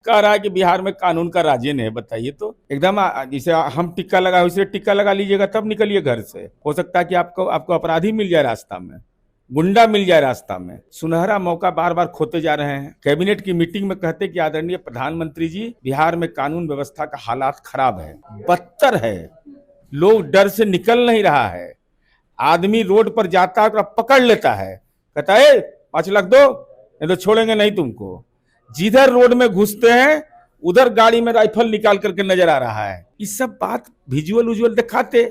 कह रहा है कि बिहार में कानून का राज नहीं है। बताइए तो एकदम जैसे हम टिक्का लगा वैसे टिक्का लगा लीजिएगा तब निकलिए घर से। हो सकता है कि आपको आपको अपराधी मिल जाए रास्ता में, गुंडा मिल जाए रास्ता में। सुनहरा मौका बार बार खोते जा रहे हैं। कैबिनेट की मीटिंग में कहते कि आदरणीय प्रधानमंत्री जी, बिहार में कानून व्यवस्था का हालात खराब है, बदतर है, लोग डर से निकल नहीं रहा है। आदमी रोड पर जाता है तो पकड़ लेता है, कहता है 5 लाख दो नहीं तो छोड़ेंगे नहीं तुमको। जिधर रोड में घुसते हैं उधर गाड़ी में राइफल निकाल करके नजर आ रहा है। ये सब बात विजुअल उजुअल दिखाते,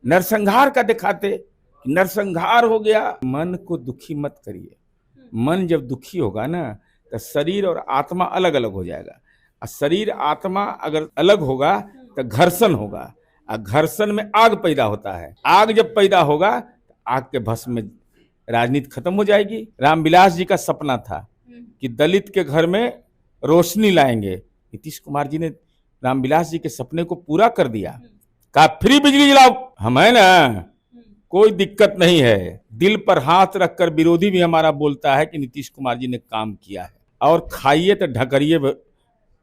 नरसंहार का दिखाते, नरसंहार हो गया। मन को दुखी मत करिए। मन जब दुखी होगा ना तो शरीर और आत्मा अलग अलग हो जाएगा। और शरीर आत्मा अगर अलग होगा तो घर्षण होगा, और घर्षण में आग पैदा होता है। आग जब पैदा होगा तो आग के भस्म में राजनीति खत्म हो जाएगी। रामविलास जी का सपना था कि दलित के घर में रोशनी लाएंगे। नीतीश कुमार जी ने रामविलास जी के सपने को पूरा कर दिया। कहा फ्री बिजली जलाओ, हम है ना, कोई दिक्कत नहीं है। दिल पर हाथ रखकर विरोधी भी हमारा बोलता है कि नीतीश कुमार जी ने काम किया है। और खाइए तो ढकरिए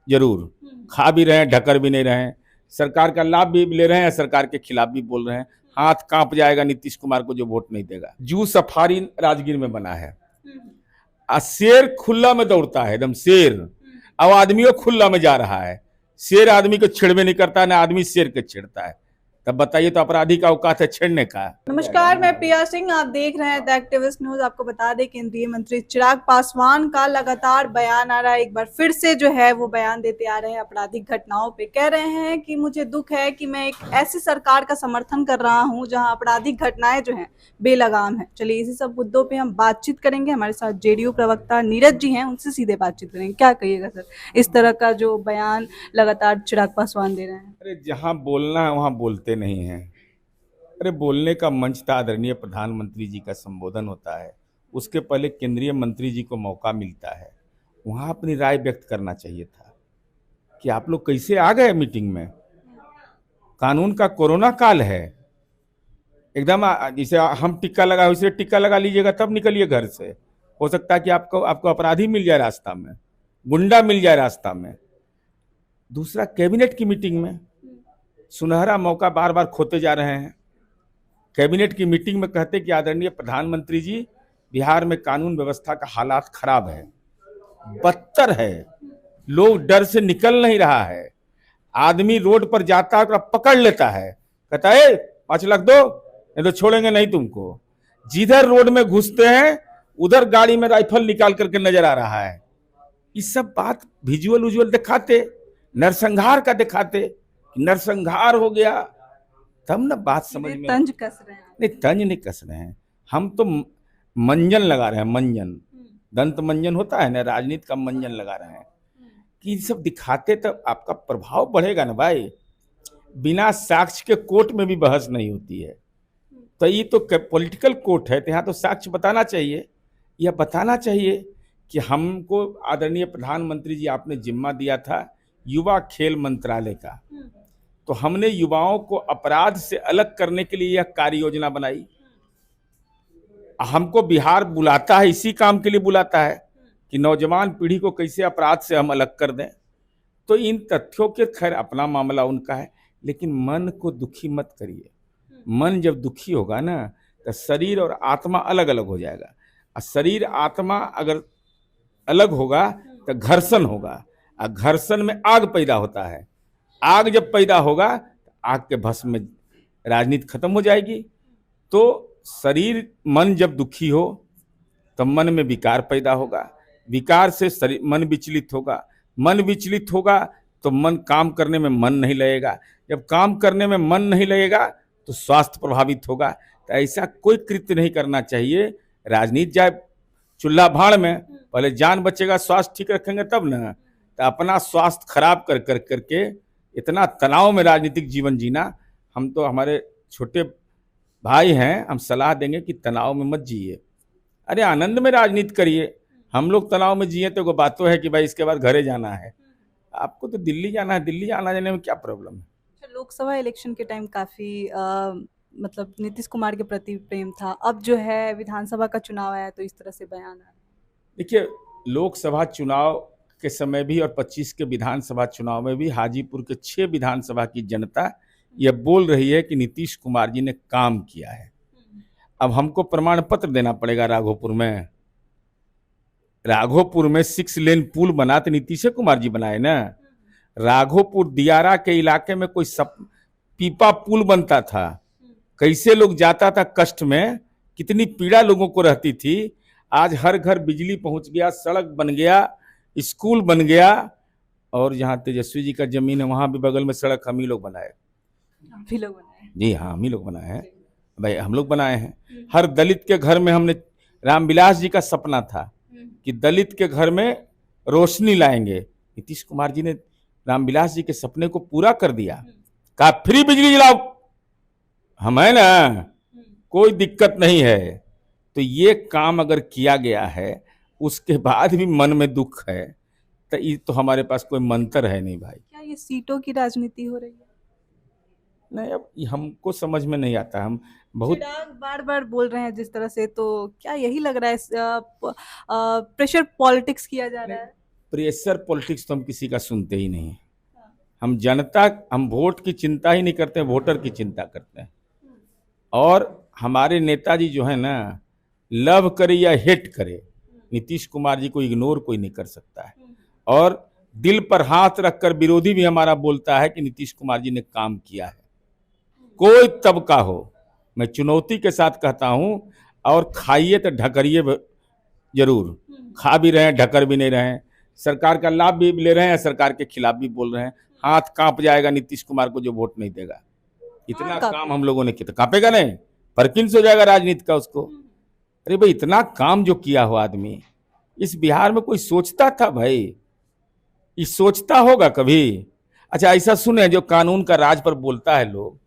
जरूर, खा भी रहे हैं ढकर भी नहीं रहे हैं। सरकार का लाभ भी ले रहे हैं, सरकार के खिलाफ भी बोल रहे हैं। हाथ कांप जाएगा नीतीश कुमार को जो वोट नहीं देगा। जू सफारी राजगीर में बना है, शेर खुला में दौड़ता है, एकदम शेर। अब आदमियों खुला में जा रहा है। शेर आदमी को छेड़वे नहीं करता, ना आदमी शेर के छेड़ता है। तब बताइए तो अपराधी का औकात है छेड़ने का। नमस्कार, मैं प्रिया सिंह, आप देख रहे हैं द एक्टिविस्ट न्यूज। आपको बता दें केंद्रीय मंत्री चिराग पासवान का लगातार बयान आ रहा है। एक बार फिर से जो है वो बयान देते आ रहे हैं आपराधिक घटनाओं पे। कह रहे हैं कि मुझे दुख है कि मैं एक ऐसी सरकार का समर्थन कर रहा हूं जहां आपराधिक घटनाएं जो हैं बेलगाम है। चलिए इसी सब मुद्दों पे हम बातचीत करेंगे। हमारे साथ जेडीयू प्रवक्ता नीरज जी हैं, उनसे सीधे बातचीत करेंगे। क्या कहिएगा सर इस तरह का जो बयान लगातार चिराग पासवान दे रहे हैं? अरे जहां बोलना है वहां बोलते नहीं हैं। अरे बोलने का मंच था, आदरणीय प्रधानमंत्री जी का संबोधन होता है, उसके पहले केंद्रीय मंत्री जी को मौका मिलता है, वहां अपनी राय व्यक्त करना चाहिए था कि आप लोग कैसे आ गए मीटिंग में। कानून का कोरोना काल है। एकदम जैसे हम टिक्का लगा वैसे टिक्का लगा लीजिएगा तब निकलिए घर से। हो सकता है कि आपको आपको अपराधी मिल जाए रास्ता में, गुंडा मिल जाए रास्ता में। दूसरा, कैबिनेट की मीटिंग में सुनहरा मौका बार बार खोते जा रहे हैं। कैबिनेट की मीटिंग में कहते कि आदरणीय प्रधानमंत्री जी, बिहार में कानून व्यवस्था का हालात खराब है, बदतर है, लोग डर से निकल नहीं रहा है। आदमी रोड पर जाता है तो पकड़ लेता है, कहता है 5 लाख दो नहीं तो छोड़ेंगे नहीं तुमको। जिधर रोड में घुसते हैं उधर गाड़ी में राइफल निकाल करके नजर आ रहा है। ये सब बात विजुअल उजुअल दिखाते, नरसंहार का दिखाते, नरसंहार हो गया। तब ना बात समझ में। तंज कस रहे हैं? नहीं, तंज नहीं कस रहे हैं, हम तो मंजन लगा रहे हैं। मंजन, दंत मंजन होता है ना, राजनीति का मंजन लगा रहे हैं कि सब दिखाते तो आपका प्रभाव बढ़ेगा ना भाई। बिना साक्ष्य के कोर्ट में भी बहस नहीं होती है। तो ये तो पॉलिटिकल कोर्ट है, तो यहाँ तो साक्ष्य बताना चाहिए। यह बताना चाहिए कि हमको आदरणीय प्रधानमंत्री जी आपने जिम्मा दिया था युवा खेल मंत्रालय का, तो हमने युवाओं को अपराध से अलग करने के लिए यह कार्य योजना बनाई। हमको बिहार बुलाता है, इसी काम के लिए बुलाता है कि नौजवान पीढ़ी को कैसे अपराध से हम अलग कर दें। तो इन तथ्यों के, खैर अपना मामला उनका है, लेकिन मन को दुखी मत करिए। मन जब दुखी होगा ना तो शरीर और आत्मा अलग अलग हो जाएगा। और शरीर आत्मा अगर अलग होगा तो घर्षण होगा, और घर्षण में आग पैदा होता है। आग जब पैदा होगा तो आग के भस्म में राजनीति खत्म हो जाएगी। तो शरीर मन जब दुखी हो तो मन में विकार पैदा होगा, विकार से शरीर मन विचलित होगा, मन विचलित होगा तो मन काम करने में मन नहीं लगेगा, जब काम करने में मन नहीं लगेगा तो स्वास्थ्य प्रभावित होगा। तो ऐसा कोई कृत्य नहीं करना चाहिए। राजनीति जाए चूल्हा भाड़ में, पहले जान बचेगा, स्वास्थ्य ठीक रखेंगे तब ना। तो अपना स्वास्थ्य खराब कर कर करके इतना तनाव में राजनीतिक जीवन जीना, हम तो हमारे छोटे भाई हैं, हम सलाह देंगे कि तनाव में मत जिए। अरे आनंद में राजनीति करिए। हम लोग तनाव में जिए तो बात तो है कि भाई इसके बाद घरे जाना है। आपको तो दिल्ली जाना है, दिल्ली आना जाने में क्या प्रॉब्लम है। लोकसभा इलेक्शन के टाइम काफी मतलब नीतीश कुमार के प्रति प्रेम था। अब जो है विधानसभा का चुनाव आया तो इस तरह से बयान आ रहा है। देखिए, लोकसभा चुनाव के समय भी और 25 के विधानसभा चुनाव में भी हाजीपुर के 6 विधानसभा की जनता यह बोल रही है कि नीतीश कुमार जी ने काम किया है। अब हमको प्रमाण पत्र देना पड़ेगा। राघोपुर में 6 लेन पुल बना तो नीतीश कुमार जी बनाए ना। राघोपुर दियारा के इलाके में कोई पीपा पुल बनता था, कैसे लोग जाता था कष्ट में, कितनी पीड़ा लोगों को रहती थी। आज हर घर बिजली पहुंच गया, सड़क बन गया, स्कूल बन गया, और जहाँ तेजस्वी जी का जमीन है वहां भी बगल में सड़क हम ही लोग बनाए। आप भी लोग बनाए? जी हाँ, हम ही लोग बनाए हैं भाई, हम लोग बनाए हैं। हर दलित के घर में हमने, रामविलास जी का सपना था कि दलित के घर में रोशनी लाएंगे, नीतीश कुमार जी ने रामविलास जी के सपने को पूरा कर दिया। कहा फ्री बिजली जलाओ, हम है ना, कोई दिक्कत नहीं है। तो ये काम अगर किया गया है उसके बाद भी मन में दुख है तो ये तो हमारे पास कोई मंत्र है नहीं भाई। क्या ये सीटों की राजनीति हो रही है? नहीं, अब ये हमको समझ में नहीं आता। हम बहुत चिराग बार बार बोल रहे हैं जिस तरह से, तो क्या यही लग रहा है प्रेशर पॉलिटिक्स किया जा रहा है? प्रेशर पॉलिटिक्स तो हम किसी का सुनते ही नहीं। हम जनता, हम वोट की चिंता ही नहीं करते, वोटर की चिंता करते हैं। और हमारे नेताजी जो है ना, लव करे या हेट करे, नीतीश कुमार जी को इग्नोर कोई नहीं कर सकता है। और दिल पर हाथ रखकर विरोधी भी हमारा बोलता है कि नीतीश कुमार जी ने काम किया है। कोई तबका हो, मैं चुनौती के साथ कहता हूं, और खाइए तो ढकरिए जरूर, खा भी रहे हैं ढकर भी नहीं रहे हैं, सरकार का लाभ भी ले रहे हैं, सरकार के खिलाफ भी बोल रहे हैं। हाथ कांप जाएगा नीतीश कुमार को जो वोट नहीं देगा। इतना काम हम लोगों ने किया, कांपेगा नहीं, परकिंस हो जाएगा राजनीति का उसको। अरे भाई, इतना काम जो किया हो आदमी, इस बिहार में कोई सोचता था भाई? ये सोचता होगा कभी? अच्छा ऐसा सुने, जो कानून का राज पर बोलता है लोग,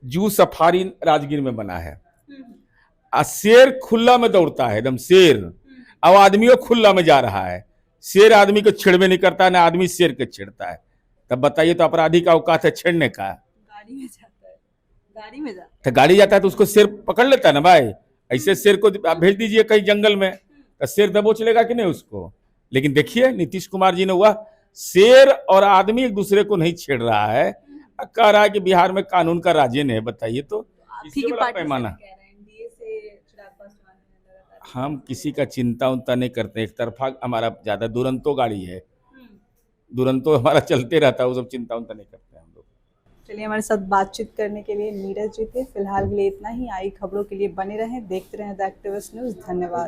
जू सफारी राजगीर में बना है, शेर खुला में दौड़ता है, एकदम शेर, अब आदमियों खुला में जा रहा है। शेर आदमी को छेड़वे नहीं करता, ना आदमी शेर के छेड़ता है। तब बताइए, तो अपराधी का औकात है छेड़ने का? गाड़ी में जाता है, गाड़ी में जाता तो गाड़ी जाता है तो उसको शेर पकड़ लेता है ना भाई। ऐसे शेर को आप भेज दीजिए कहीं जंगल में, तो शेर दबोच लेगा कि नहीं उसको? लेकिन देखिए नीतीश कुमार जी ने, वह शेर और आदमी एक दूसरे को नहीं छेड़ रहा है, कह रहा है कि बिहार में कानून का राज नहीं है। बताइए तो, इससे बड़ा पैमाना। हम किसी का चिंता उनता नहीं करते, एक तरफा हमारा ज्यादा दुरंतो गाड़ी है, दुरंतो हमारा चलते रहता है, वो सब चिंता उनता नहीं करते हम लोग। चलिए, हमारे साथ बातचीत करने के लिए नीरज जी थे। फिलहाल के लिए इतना ही। आई खबरों के लिए बने रहें, देखते रहें द एक्टिविस्ट न्यूज़। धन्यवाद।